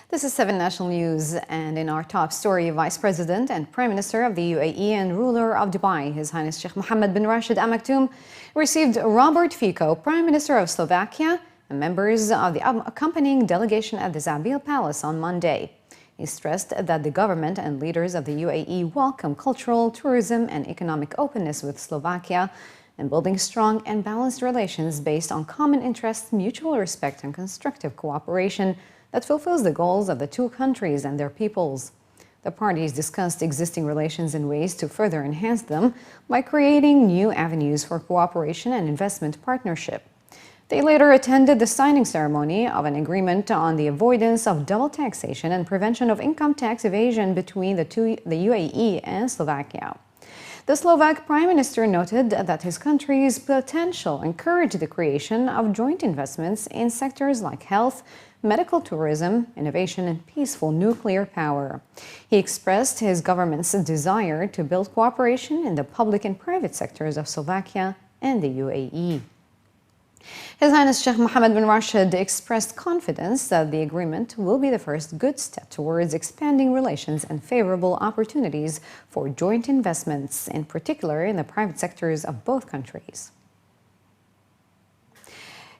This is 7 National News, and in our top story, Vice President and Prime Minister of the UAE and ruler of Dubai, His Highness Sheikh Mohammed bin Rashid Al Maktoum, received Robert Fico, Prime Minister of Slovakia, and members of the accompanying delegation at the Zabil Palace on Monday. He stressed that the government and leaders of the UAE welcome cultural, tourism, and economic openness with Slovakia, and building strong and balanced relations based on common interests, mutual respect, and constructive cooperation that fulfills the goals of the two countries and their peoples. The parties discussed existing relations and ways to further enhance them by creating new avenues for cooperation and investment partnership. They later attended the signing ceremony of an agreement on the avoidance of double taxation and prevention of income tax evasion between the UAE and Slovakia. The Slovak Prime Minister noted that his country's potential encouraged the creation of joint investments in sectors like health, medical tourism, innovation, and peaceful nuclear power. He expressed his government's desire to build cooperation in the public and private sectors of Slovakia and the UAE. His Highness Sheikh Mohammed bin Rashid expressed confidence that the agreement will be the first good step towards expanding relations and favorable opportunities for joint investments, in particular in the private sectors of both countries.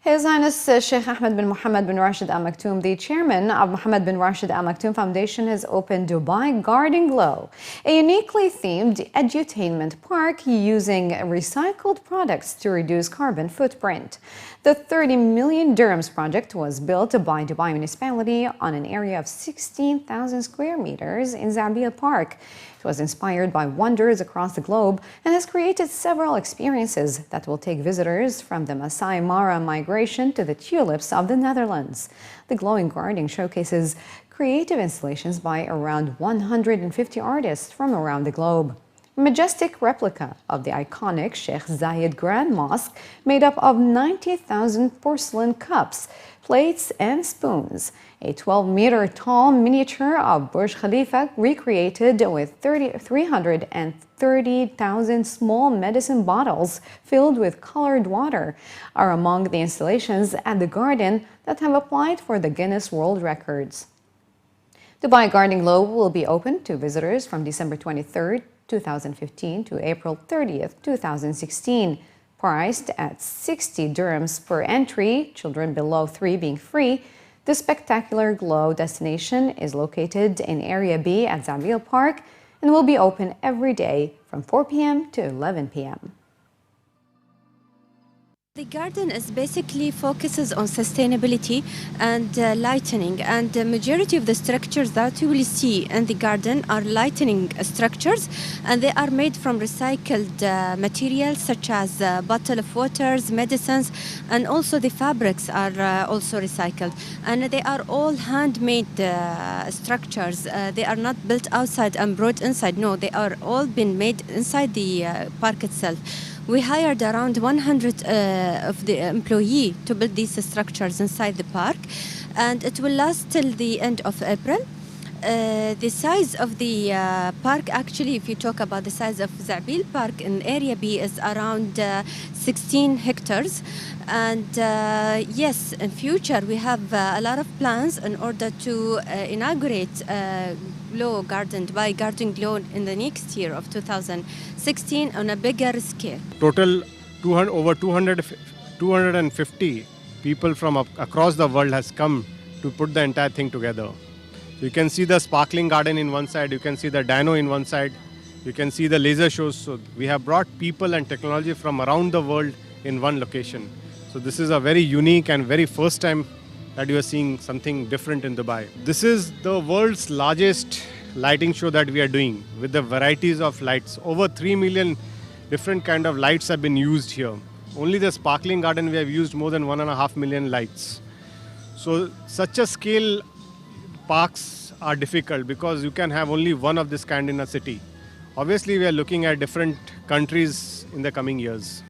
His Highness Sheikh Ahmed bin Mohammed bin Rashid Al Maktoum, the chairman of Mohammed bin Rashid Al Maktoum Foundation, has opened Dubai Garden Glow, a uniquely themed edutainment park using recycled products to reduce carbon footprint. The 30 million dirhams project was built by Dubai municipality on an area of 16,000 square meters in Zabil Park. It was inspired by wonders across the globe and has created several experiences that will take visitors from the Masai Mara migration to the tulips of the Netherlands. The glowing garden showcases creative installations by around 150 artists from around the globe. A majestic replica of the iconic Sheikh Zayed Grand Mosque made up of 90,000 porcelain cups, plates, and spoons. A 12-meter-tall miniature of Burj Khalifa recreated with 330,000 small medicine bottles filled with colored water are among the installations at the garden that have applied for the Guinness World Records. Dubai Garden Glow will be open to visitors from December 23rd, 2015 to April 30th, 2016. Priced at 60 dirhams per entry, children below 3 being free, the spectacular glow destination is located in Area B at Zabil Park and will be open every day from 4 p.m. to 11 p.m. The garden is basically focuses on sustainability and lightening, and the majority of the structures that you will see in the garden are lightening structures, and they are made from recycled materials such as bottle of waters, medicines, and also the fabrics are also recycled, and they are all handmade structures. They are not built outside and brought inside. No, they are all been made inside the park itself. We hired around 100 of the employees to build these structures inside the park, and it will last till the end of April. The size of the park, actually, if you talk about the size of Zabil Park in Area B, is around 16 hectares. And yes, in future we have a lot of plans in order to inaugurate Dubai Garden Glow in the next year of 2016 on a bigger scale. Total over 250 people from across the world has come to put the entire thing together. You can see the sparkling garden in one side, you can see the dino in one side, you can see the laser shows. So we have brought people and technology from around the world in one location. So this is a very unique and very first time that you are seeing something different in Dubai. This is the world's largest lighting show that we are doing with the varieties of lights. Over 3 million different kind of lights have been used here. Only the sparkling garden we have used more than 1.5 million lights. So such a scale parks are difficult because you can have only one of this kind in a city. Obviously we are looking at different countries in the coming years.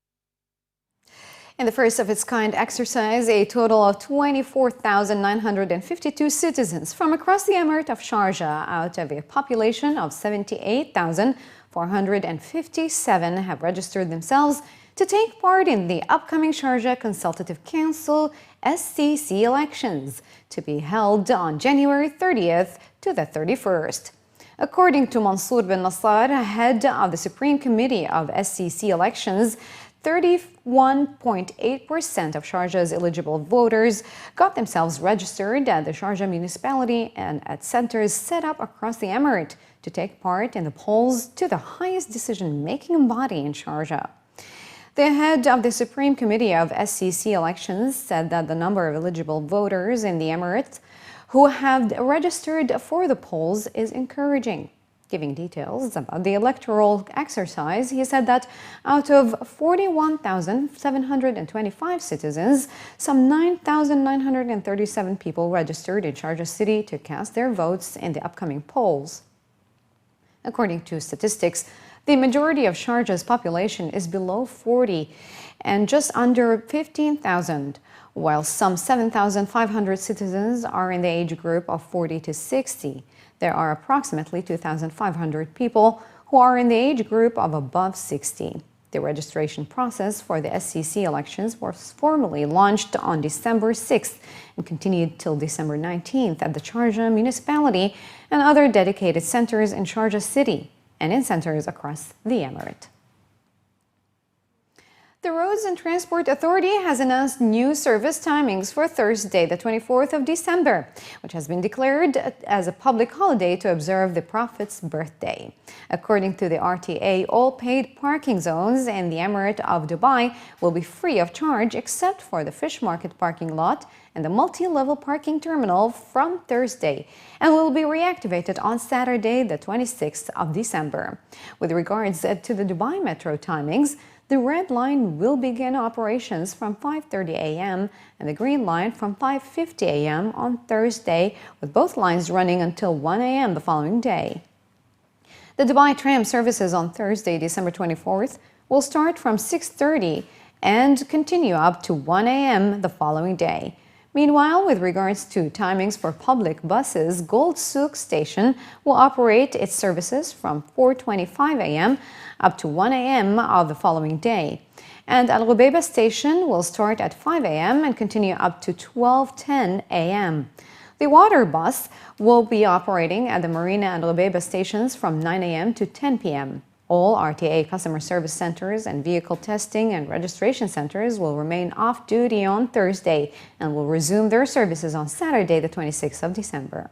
In the first of its kind exercise, a total of 24,952 citizens from across the Emirate of Sharjah out of a population of 78,457 have registered themselves to take part in the upcoming Sharjah Consultative Council SCC elections to be held on January 30th to the 31st. According to Mansour bin Nassar, head of the Supreme Committee of SCC Elections, 31.8% of Sharjah's eligible voters got themselves registered at the Sharjah municipality and at centers set up across the emirate to take part in the polls to the highest decision-making body in Sharjah. The head of the Supreme Committee of SCC Elections said that the number of eligible voters in the emirate who have registered for the polls is encouraging. Giving details about the electoral exercise, he said that out of 41,725 citizens, some 9,937 people registered in Sharjah city to cast their votes in the upcoming polls. According to statistics, the majority of Sharjah's population is below 40 and just under 15,000, while some 7,500 citizens are in the age group of 40 to 60. There are approximately 2,500 people who are in the age group of above 60. The registration process for the SCC elections was formally launched on December 6th and continued till December 19th at the Sharjah municipality and other dedicated centers in Sharjah city and in centers across the emirate. The Roads and Transport Authority has announced new service timings for Thursday, the 24th of December, which has been declared as a public holiday to observe the Prophet's birthday. According to the RTA, all paid parking zones in the Emirate of Dubai will be free of charge except for the fish market parking lot and the multi-level parking terminal from Thursday, and will be reactivated on Saturday, the 26th of December. With regards to the Dubai Metro timings, the red line will begin operations from 5:30 a.m. and the green line from 5:50 a.m. on Thursday, with both lines running until 1 a.m. the following day. The Dubai tram services on Thursday, December 24th, will start from 6:30 and continue up to 1 a.m. the following day. Meanwhile, with regards to timings for public buses, Gold Souk Station will operate its services from 4:25 a.m. up to 1 a.m. of the following day. And Al Ghubeiba Station will start at 5 a.m. and continue up to 12:10 a.m. The water bus will be operating at the Marina and Al Ghubeiba stations from 9 a.m. to 10 p.m. All RTA customer service centers and vehicle testing and registration centers will remain off duty on Thursday and will resume their services on Saturday, the 26th of December.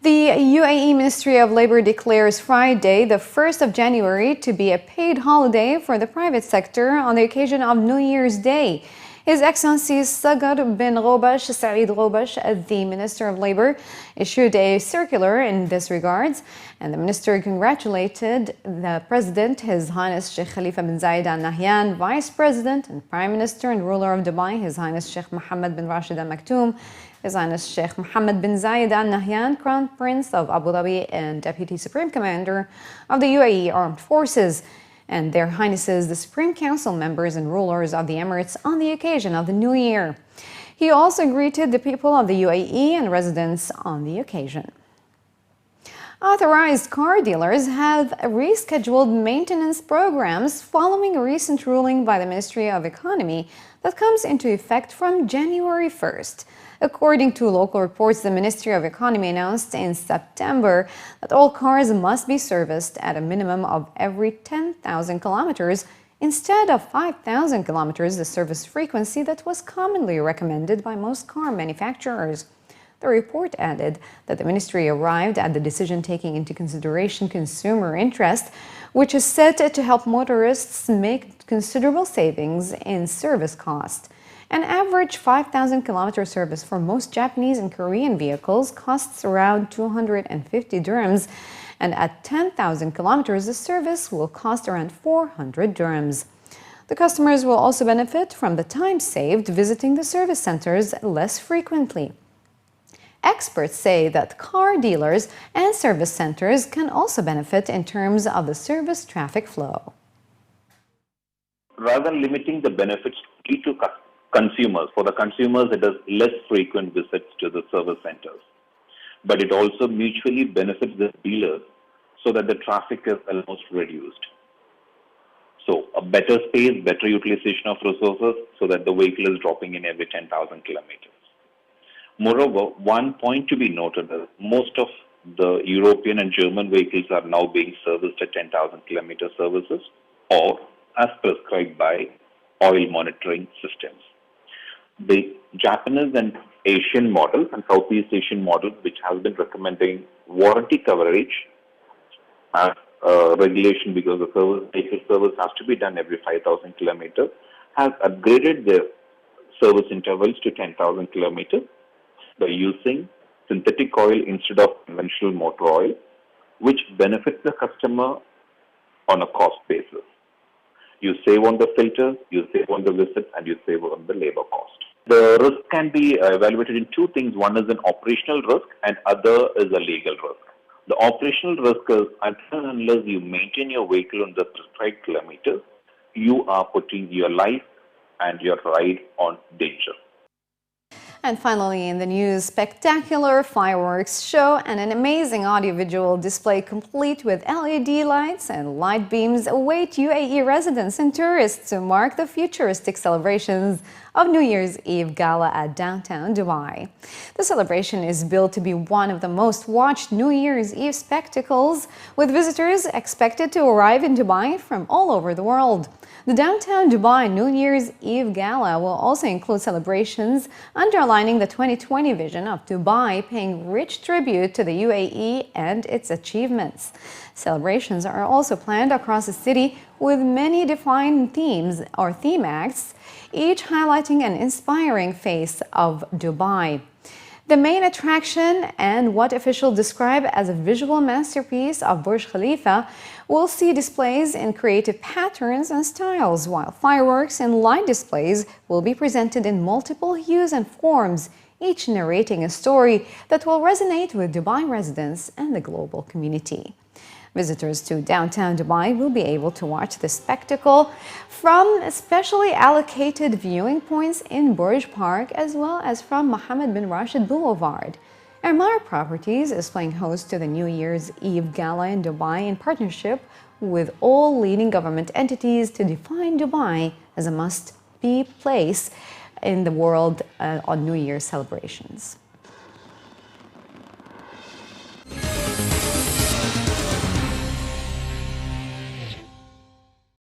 The UAE Ministry of Labor declares Friday, the 1st of January, to be a paid holiday for the private sector on the occasion of New Year's Day. His Excellency Sagar bin Ghobash Saeed Ghobash, the Minister of Labor, issued a circular in this regards, and the minister congratulated the President, His Highness Sheikh Khalifa bin Zayed Al Nahyan, Vice President and Prime Minister and ruler of Dubai, His Highness Sheikh Mohammed bin Rashid Al Maktoum, His Highness Sheikh Mohammed bin Zayed Al Nahyan, Crown Prince of Abu Dhabi and Deputy Supreme Commander of the UAE Armed Forces, and Their Highnesses, the Supreme Council members and rulers of the Emirates on the occasion of the New Year. He also greeted the people of the UAE and residents on the occasion. Authorized car dealers have rescheduled maintenance programs following a recent ruling by the Ministry of Economy that comes into effect from January 1st. According to local reports, the Ministry of Economy announced in September that all cars must be serviced at a minimum of every 10,000 kilometers instead of 5,000 kilometers, the service frequency that was commonly recommended by most car manufacturers. The report added that the ministry arrived at the decision taking into consideration consumer interest, which is said to help motorists make considerable savings in service costs. An average 5,000 kilometer service for most Japanese and Korean vehicles costs around 250 dirhams, and at 10,000 kilometers, the service will cost around 400 dirhams. The customers will also benefit from the time saved visiting the service centers less frequently. Experts say that car dealers and service centers can also benefit in terms of the service traffic flow. Rather than limiting the benefits to consumers, for the consumers it is less frequent visits to the service centers. But it also mutually benefits the dealers so that the traffic is almost reduced. So a better space, better utilization of resources so that the vehicle is dropping in every 10,000 kilometers. Moreover, one point to be noted is most of the European and German vehicles are now being serviced at 10,000 kilometer services or as prescribed by oil monitoring systems. The Japanese and Asian models and Southeast Asian models, which has been recommending warranty coverage as a regulation because the vehicle service has to be done every 5,000 kilometers, has upgraded their service intervals to 10,000 kilometers by using synthetic oil instead of conventional motor oil, which benefits the customer on a cost basis. You save on the filters, you save on the visits, and you save on the labor cost. The risk can be evaluated in two things. One is an operational risk and other is a legal risk. The operational risk is until and unless you maintain your vehicle on the prescribed kilometers, you are putting your life and your ride on danger. And finally in the news, spectacular fireworks show and an amazing audiovisual display complete with LED lights and light beams await UAE residents and tourists to mark the futuristic celebrations of New Year's Eve Gala at downtown Dubai. The celebration is billed to be one of the most watched New Year's Eve spectacles, with visitors expected to arrive in Dubai from all over the world. The downtown Dubai New Year's Eve Gala will also include celebrations underlining the 2020 vision of Dubai, paying rich tribute to the UAE and its achievements. Celebrations are also planned across the city with many defined themes or theme acts, each highlighting an inspiring face of Dubai. The main attraction, and what officials describe as a visual masterpiece of Burj Khalifa, will see displays in creative patterns and styles, while fireworks and light displays will be presented in multiple hues and forms, each narrating a story that will resonate with Dubai residents and the global community. Visitors to downtown Dubai will be able to watch the spectacle from specially allocated viewing points in Burj Park as well as from Mohammed bin Rashid Boulevard. Emaar Properties is playing host to the New Year's Eve Gala in Dubai in partnership with all leading government entities to define Dubai as a must-be place in the world on New Year's celebrations.